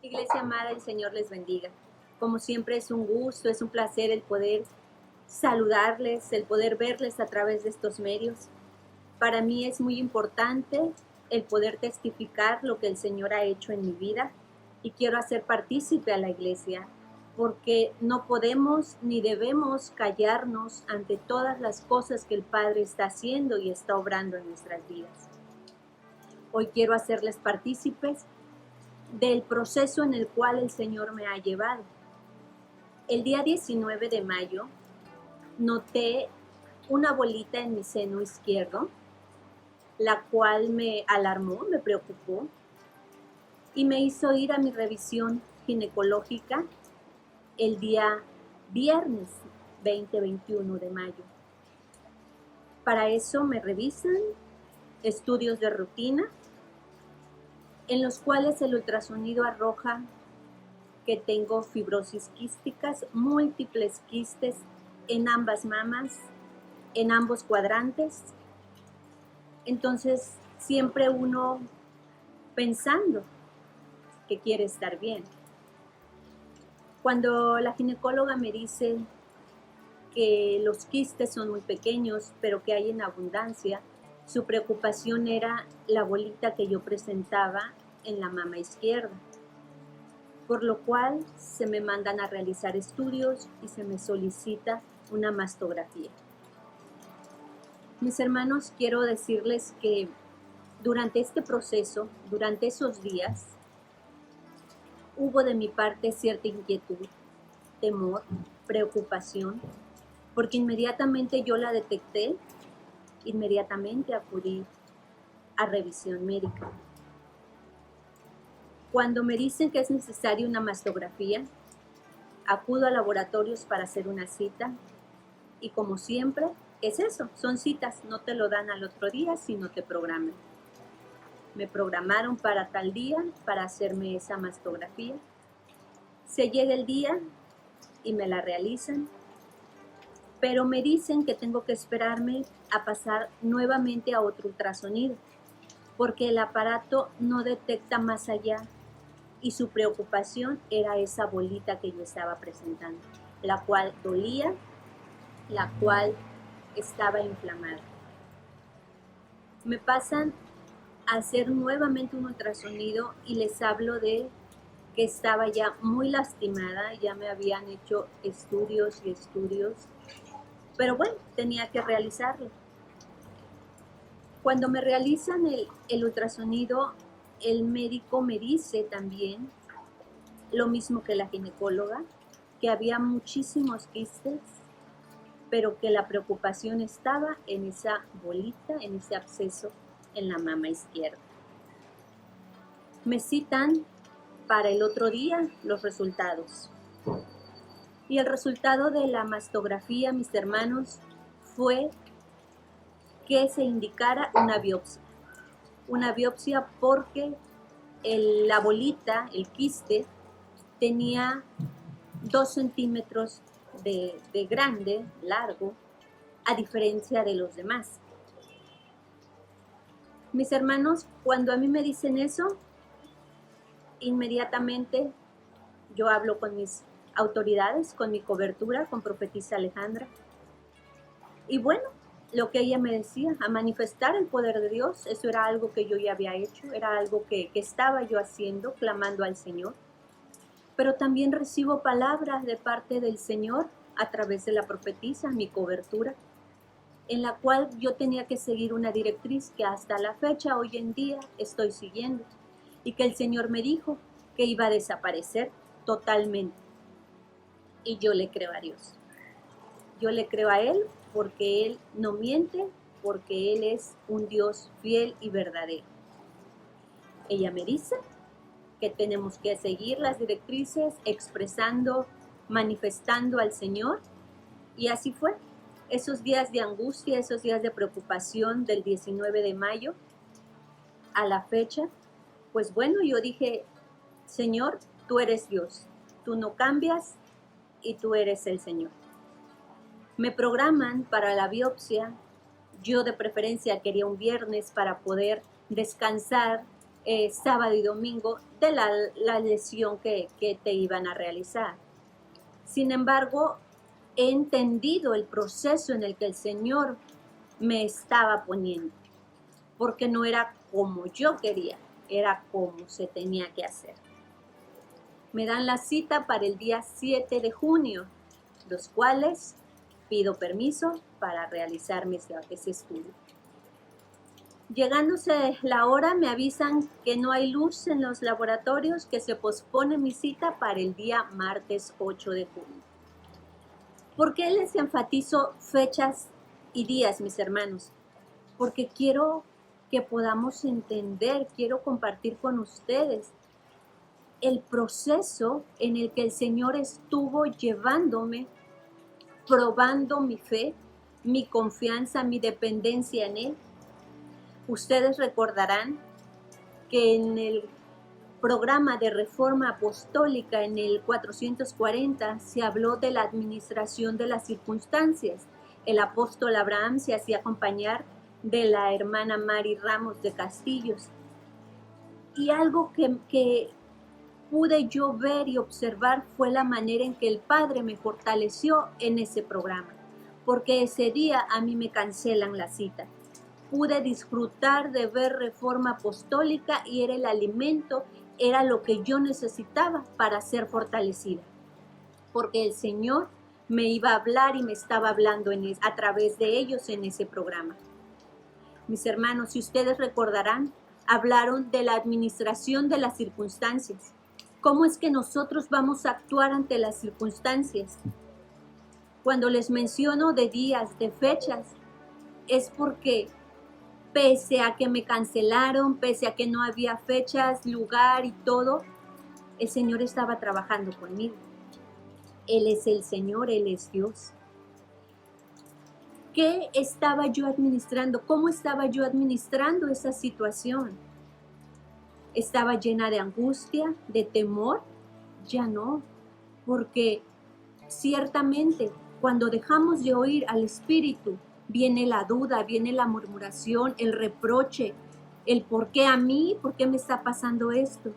Iglesia amada, el Señor les bendiga. Como siempre es un gusto, es un placer el poder saludarles, el poder verles a través de estos medios. Para mí es muy importante el poder testificar lo que el Señor ha hecho en mi vida y quiero hacer partícipe a la iglesia porque no podemos ni debemos callarnos ante todas las cosas que el Padre está haciendo y está obrando en nuestras vidas. Hoy quiero hacerles partícipes del proceso en el cual el Señor me ha llevado. El día 19 de mayo noté una bolita en mi seno izquierdo, la cual me alarmó, me preocupó y me hizo ir a mi revisión ginecológica el día viernes 20-21 de mayo. Para eso me revisan estudios de rutina, en los cuales el ultrasonido arroja que tengo fibrosis quísticas, múltiples quistes en ambas mamas, en ambos cuadrantes. Entonces, siempre uno pensando que quiere estar bien. Cuando la ginecóloga me dice que los quistes son muy pequeños, pero que hay en abundancia, su preocupación era la bolita que yo presentaba en la mama izquierda, por lo cual se me mandan a realizar estudios y se me solicita una mastografía. Mis hermanos, quiero decirles que durante este proceso, durante esos días, hubo de mi parte cierta inquietud, temor, preocupación, porque inmediatamente yo la detecté, inmediatamente acudí a revisión médica. Cuando me dicen que es necesaria una mastografía, acudo a laboratorios para hacer una cita y como siempre es eso, son citas, no te lo dan al otro día, sino te programan. Me programaron para tal día para hacerme esa mastografía. Se llega el día y me la realizan, pero me dicen que tengo que esperarme a pasar nuevamente a otro ultrasonido, porque el aparato no detecta más allá y su preocupación era esa bolita que yo estaba presentando, la cual dolía, la cual estaba inflamada. Me pasan a hacer nuevamente un ultrasonido y les hablo de que estaba ya muy lastimada, ya me habían hecho estudios y estudios, pero bueno, tenía que realizarlo. Cuando me realizan el ultrasonido, el médico me dice también, lo mismo que la ginecóloga, que había muchísimos quistes, pero que la preocupación estaba en esa bolita, en ese absceso en la mama izquierda. Me citan para el otro día los resultados. Y el resultado de la mastografía, mis hermanos, fue que se indicara una biopsia. Una biopsia porque la bolita, el quiste, tenía 2 centímetros de grande, largo, a diferencia de los demás. Mis hermanos, cuando a mí me dicen eso, inmediatamente yo hablo con mis autoridades, con mi cobertura, con profetisa Alejandra. Y bueno, lo que ella me decía, a manifestar el poder de Dios, eso era algo que yo ya había hecho, era algo que estaba yo haciendo, clamando al Señor. Pero también recibo palabras de parte del Señor a través de la profetisa, mi cobertura, en la cual yo tenía que seguir una directriz que hasta la fecha, hoy en día, estoy siguiendo. Y que el Señor me dijo que iba a desaparecer totalmente. Y yo le creo a Dios. Yo le creo a Él porque Él no miente, porque Él es un Dios fiel y verdadero. Ella me dice que tenemos que seguir las directrices, expresando, manifestando al Señor. Y así fue. Esos días de angustia, esos días de preocupación del 19 de mayo a la fecha, pues bueno, yo dije, Señor, tú eres Dios, tú no cambias y tú eres el Señor. Me programan para la biopsia, yo de preferencia quería un viernes para poder descansar sábado y domingo de la lesión que te iban a realizar. Sin embargo, he entendido el proceso en el que el Señor me estaba poniendo, porque no era como yo quería, era como se tenía que hacer. Me dan la cita para el día 7 de junio, los cuales pido permiso para realizarme ese estudio. Llegándose la hora, me avisan que no hay luz en los laboratorios, que se pospone mi cita para el día martes 8 de junio. ¿Por qué les enfatizo fechas y días, mis hermanos? Porque quiero que podamos entender, quiero compartir con ustedes el proceso en el que el Señor estuvo llevándome, probando mi fe, mi confianza, mi dependencia en Él. Ustedes recordarán que en el programa de reforma apostólica en el 440 se habló de la administración de las circunstancias. El apóstol Abraham se hacía acompañar de la hermana Mari Ramos de Castillos. Y algo que pude yo ver y observar fue la manera en que el Padre me fortaleció en ese programa, porque ese día a mí me cancelan la cita. Pude disfrutar de ver reforma apostólica y era el alimento, era lo que yo necesitaba para ser fortalecida, porque el Señor me iba a hablar y me estaba hablando a través de ellos en ese programa. Mis hermanos, si ustedes recordarán, hablaron de la administración de las circunstancias. ¿Cómo es que nosotros vamos a actuar ante las circunstancias? Cuando les menciono de días, de fechas, es porque pese a que me cancelaron, pese a que no había fechas, lugar y todo, el Señor estaba trabajando conmigo. Él es el Señor, Él es Dios. ¿Qué estaba yo administrando? ¿Cómo estaba yo administrando esa situación? ¿Estaba llena de angustia, de temor? Ya no, porque ciertamente cuando dejamos de oír al Espíritu, viene la duda, viene la murmuración, el reproche, el por qué a mí, por qué me está pasando esto.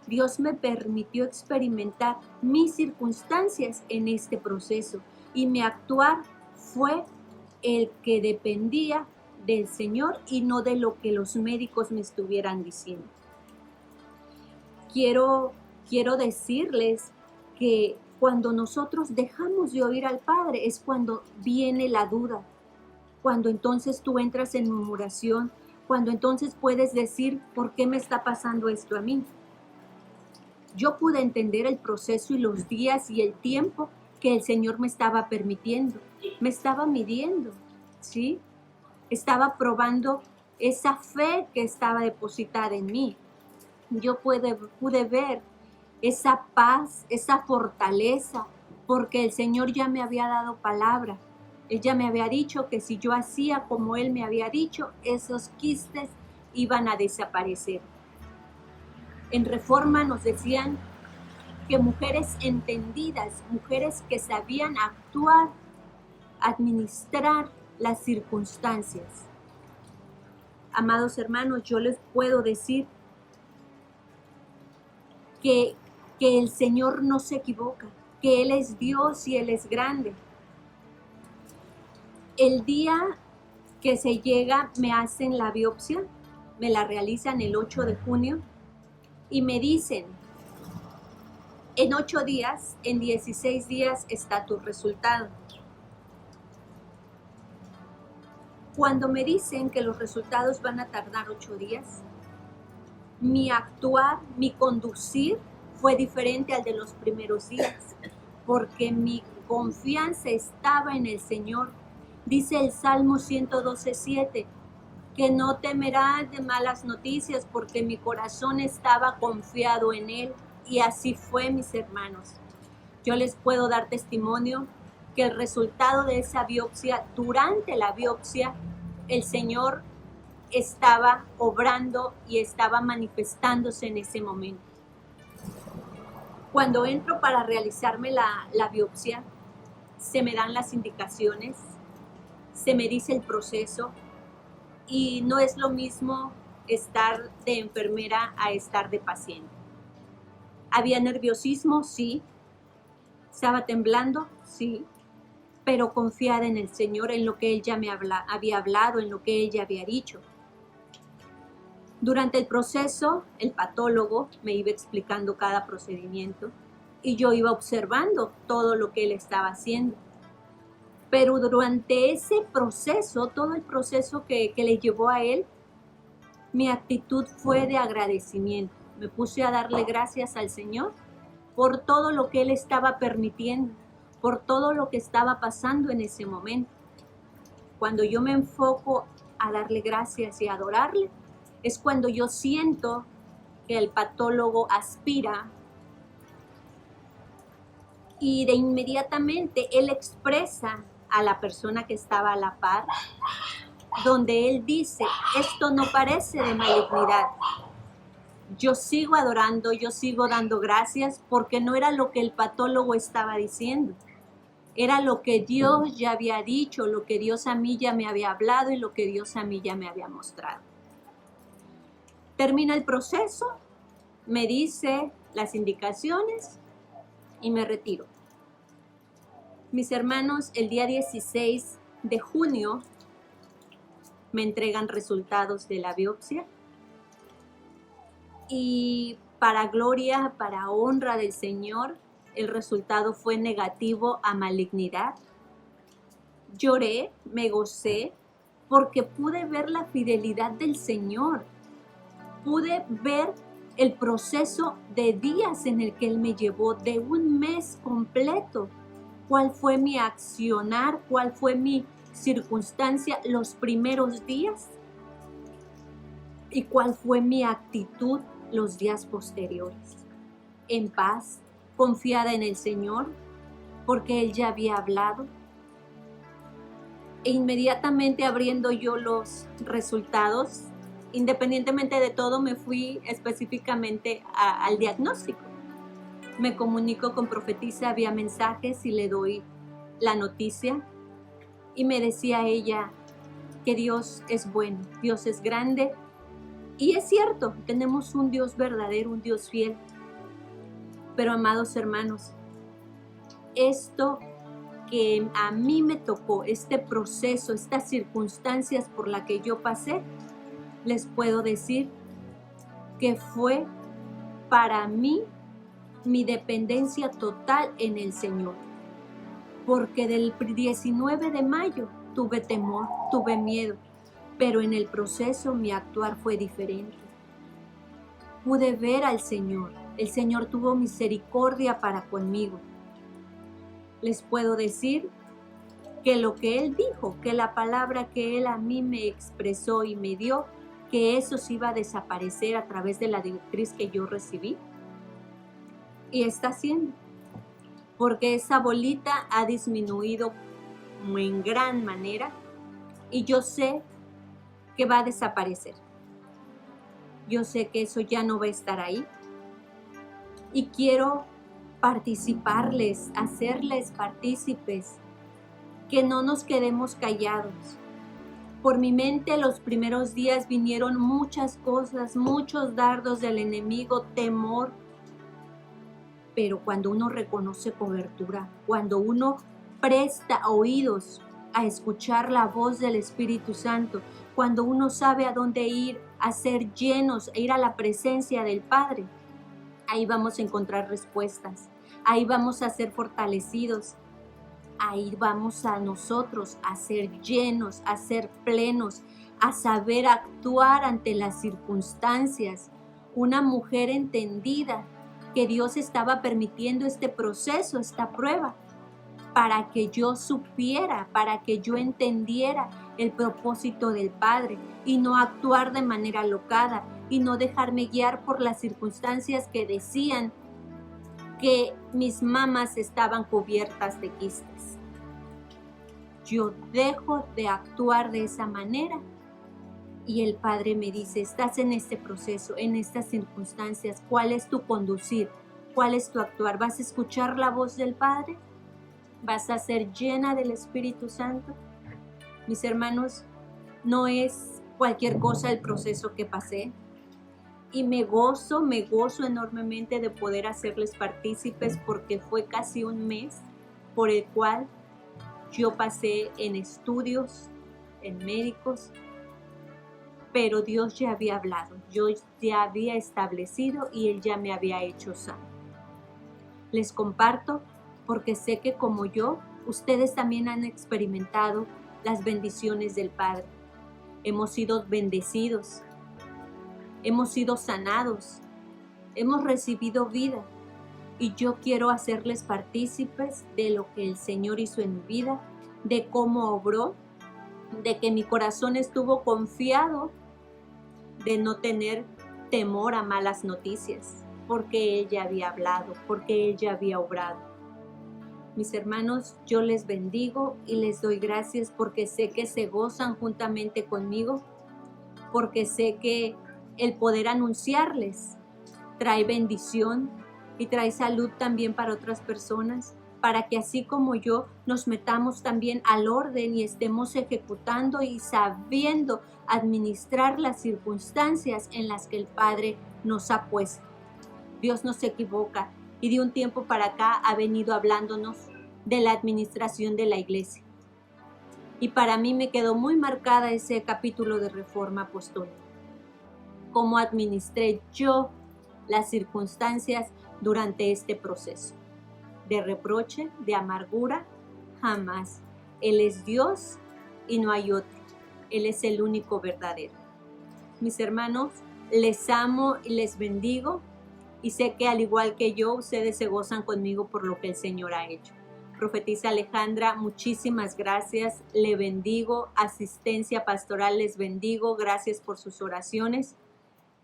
Dios me permitió experimentar mis circunstancias en este proceso y mi actuar fue el que dependía del Señor y no de lo que los médicos me estuvieran diciendo. Quiero decirles que cuando nosotros dejamos de oír al Padre es cuando viene la duda, cuando entonces tú entras en murmuración, cuando entonces puedes decir, ¿por qué me está pasando esto a mí? Yo pude entender el proceso y los días y el tiempo que el Señor me estaba permitiendo, me estaba midiendo, ¿sí? Estaba probando esa fe que estaba depositada en mí. Yo pude ver esa paz, esa fortaleza, porque el Señor ya me había dado palabra. Él ya me había dicho que si yo hacía como Él me había dicho, esos quistes iban a desaparecer. En Reforma nos decían que mujeres entendidas, mujeres que sabían actuar, administrar las circunstancias. Amados hermanos, yo les puedo decir que el Señor no se equivoca, que Él es Dios y Él es grande. El día que se llega, me hacen la biopsia, me la realizan el 8 de junio y me dicen, en 8 días, en 16 días está tu resultado. Cuando me dicen que los resultados van a tardar 8 días, mi actuar, mi conducir fue diferente al de los primeros días, porque mi confianza estaba en el Señor. Dice el Salmo 112:7, que no temerás de malas noticias porque mi corazón estaba confiado en Él. Y así fue, mis hermanos. Yo les puedo dar testimonio que el resultado de esa biopsia, durante la biopsia, el Señor estaba obrando y estaba manifestándose en ese momento. Cuando entro para realizarme la biopsia, se me dan las indicaciones, se me dice el proceso y no es lo mismo estar de enfermera a estar de paciente. ¿Había nerviosismo? Sí. ¿Estaba temblando? Sí. Pero confiada en el Señor, en lo que Él ya me había hablado, en lo que Él ya había dicho. Durante el proceso, el patólogo me iba explicando cada procedimiento y yo iba observando todo lo que Él estaba haciendo. Pero durante ese proceso, todo el proceso que le llevó a Él, mi actitud fue de agradecimiento. Me puse a darle gracias al Señor por todo lo que Él estaba permitiendo, por todo lo que estaba pasando en ese momento. Cuando yo me enfoco a darle gracias y a adorarle, es cuando yo siento que el patólogo aspira y de inmediatamente Él expresa a la persona que estaba a la par, donde Él dice, esto no parece de malignidad. Yo sigo adorando, yo sigo dando gracias porque no era lo que el patólogo estaba diciendo. Era lo que Dios ya había dicho, lo que Dios a mí ya me había hablado y lo que Dios a mí ya me había mostrado. Termina el proceso, me dice las indicaciones y me retiro. Mis hermanos, el día 16 de junio me entregan resultados de la biopsia y para gloria, para honra del Señor, el resultado fue negativo a malignidad. Lloré, me gocé, porque pude ver la fidelidad del Señor. Pude ver el proceso de días en el que Él me llevó, de un mes completo. ¿Cuál fue mi accionar? ¿Cuál fue mi circunstancia los primeros días? ¿Y cuál fue mi actitud los días posteriores? En paz, confiada en el Señor, porque Él ya había hablado. E inmediatamente abriendo yo los resultados, independientemente de todo, me fui específicamente al diagnóstico. Me comunico con profetisa vía mensajes y le doy la noticia. Y me decía ella que Dios es bueno, Dios es grande. Y es cierto, tenemos un Dios verdadero, un Dios fiel. Pero amados hermanos, esto que a mí me tocó, este proceso, estas circunstancias por las que yo pasé, les puedo decir que fue para mí mi dependencia total en el Señor. Porque del 19 de mayo tuve temor, tuve miedo, pero en el proceso mi actuar fue diferente. Pude ver al Señor. El Señor tuvo misericordia para conmigo. Les puedo decir que lo que Él dijo, que la palabra que Él a mí me expresó y me dio, que eso se iba a desaparecer a través de la directriz que yo recibí. Y está haciendo. Porque esa bolita ha disminuido en gran manera y yo sé que va a desaparecer. Yo sé que eso ya no va a estar ahí. Y quiero participarles, hacerles partícipes, que no nos quedemos callados. Por mi mente los primeros días vinieron muchas cosas, muchos dardos del enemigo, temor. Pero cuando uno reconoce cobertura, cuando uno presta oídos a escuchar la voz del Espíritu Santo, cuando uno sabe a dónde ir, a ser llenos, a ir a la presencia del Padre, ahí vamos a encontrar respuestas, ahí vamos a ser fortalecidos, ahí vamos a nosotros a ser llenos, a ser plenos, a saber actuar ante las circunstancias. Una mujer entendida que Dios estaba permitiendo este proceso, esta prueba, para que yo supiera, para que yo entendiera el propósito del Padre y no actuar de manera alocada y no dejarme guiar por las circunstancias que decían que mis mamas estaban cubiertas de quistes. Yo dejo de actuar de esa manera y el Padre me dice, estás en este proceso, en estas circunstancias, ¿cuál es tu conducir? ¿Cuál es tu actuar? ¿Vas a escuchar la voz del Padre? ¿Vas a ser llena del Espíritu Santo? Mis hermanos, no es cualquier cosa del proceso que pasé. Y me gozo enormemente de poder hacerles partícipes porque fue casi un mes por el cual yo pasé en estudios, en médicos, pero Dios ya había hablado, yo ya había establecido y Él ya me había hecho sano. Les comparto porque sé que como yo, ustedes también han experimentado las bendiciones del Padre. Hemos sido bendecidos, hemos sido sanados, hemos recibido vida y yo quiero hacerles partícipes de lo que el Señor hizo en mi vida, de cómo obró, de que mi corazón estuvo confiado, de no tener temor a malas noticias, porque Él ya había hablado, porque Él ya había obrado. Mis hermanos, yo les bendigo y les doy gracias porque sé que se gozan juntamente conmigo, porque sé que el poder anunciarles trae bendición y trae salud también para otras personas, para que así como yo nos metamos también al orden y estemos ejecutando y sabiendo administrar las circunstancias en las que el Padre nos ha puesto. Dios no se equivoca y de un tiempo para acá ha venido hablándonos de la administración de la iglesia. Y para mí me quedó muy marcada ese capítulo de Reforma Apostólica. Cómo administré yo las circunstancias durante este proceso. De reproche, de amargura, jamás. Él es Dios y no hay otro. Él es el único verdadero. Mis hermanos, les amo y les bendigo y sé que al igual que yo, ustedes se gozan conmigo por lo que el Señor ha hecho. Profetisa Alejandra, muchísimas gracias, le bendigo, asistencia pastoral les bendigo, gracias por sus oraciones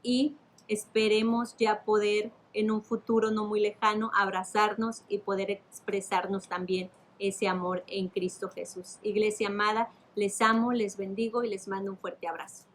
y esperemos ya poder en un futuro no muy lejano abrazarnos y poder expresarnos también ese amor en Cristo Jesús. Iglesia amada, les amo, les bendigo y les mando un fuerte abrazo.